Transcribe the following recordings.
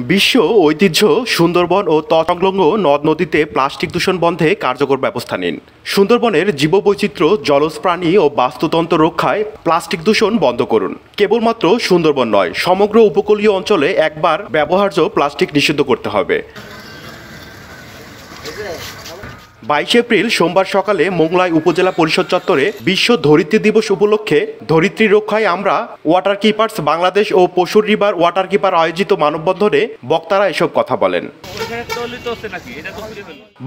বিশ্ব ঐতিহ্য সুন্দরবন ও তৎসংলগ্ন নদ নদীতে প্লাস্টিক দূষণ বন্ধে কার্যকর ব্যবস্থা নিন। সুন্দরবনের জীববৈচিত্র্য, জলজ প্রাণী ও বাস্তুতন্ত্র রক্ষায় প্লাস্টিক দূষণ বন্ধ করুন। কেবলমাত্র সুন্দরবন নয়, সমগ্র উপকূলীয় অঞ্চলে একবার ব্যবহার্য প্লাস্টিক নিষিদ্ধ করতে হবে। 22 এপ্রিল সোমবার সকালে মোংলাই উপজেলা পরিষদ চত্বরে বিশ্ব ধরিত্রী দিবস উপলক্ষে ধরিত্রী রক্ষায় আমরা ওয়াটার কিপার্স বাংলাদেশ ও পশুর রিভার ওয়াটার কিপার আয়োজিত মানববন্ধনে বক্তারা এসব কথা বলেন।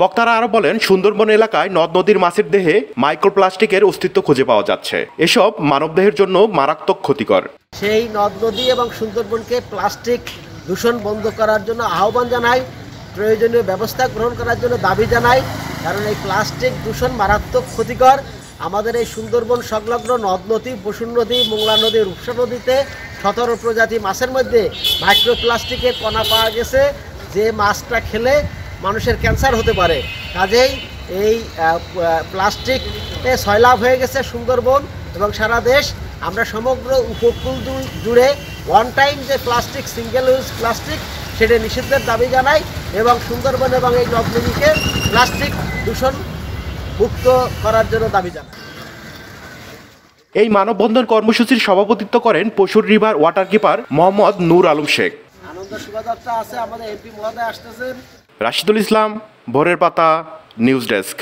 বক্তারা আরো বলেন, সুন্দরবন এলাকায় নদ নদীর মাছের দেহে মাইক্রোপ্লাস্টিকের অস্তিত্ব খুঁজে পাওয়া যাচ্ছে। এসব মানবদেহের জন্য মারাত্মক ক্ষতিকর। সেই নদ নদী এবং সুন্দরবনকে প্লাস্টিক দূষণ বন্ধ করার জন্য আহ্বান জানাই, প্রয়োজনীয় ব্যবস্থা গ্রহণ করার জন্য দাবি জানাই। কারণ এই প্লাস্টিক দূষণ মারাত্মক ক্ষতিকর। আমাদের এই সুন্দরবন সংলগ্ন নদ নদী, বসুন নদী, মোংলা নদী, রূপসা নদীতে 17 প্রজাতি মাছের মধ্যে মাইক্রোপ্লাস্টিকের কণা পাওয়া গেছে, যে মাছটা খেলে মানুষের ক্যান্সার হতে পারে। কাজেই এই প্লাস্টিকে সয়লাভ হয়ে গেছে সুন্দরবন এবং সারা দেশ। আমরা সমগ্র উপকূল জুড়ে ওয়ান টাইম যে প্লাস্টিক, সিঙ্গেল ইউজ প্লাস্টিক, সেটা নিষিদ্ধের দাবি জানাই এবং সুন্দরবন এবং এই নদ নদীকে প্লাস্টিক দূষণ মুক্ত করার জন্য দাবি জানাই। এই মানববন্ধন কর্মসূচির সভাপতিত্ব করেন পশুর রিভার ওয়াটার কিপার মোহাম্মদ নূর আলম শেখ। আনন্দ শোভাযাত্রা আছে, আমাদের এমপি মহোদয় আসতেছেন। রাশিদুল ইসলাম, ভোরের পাতা, নিউজ ডেস্ক।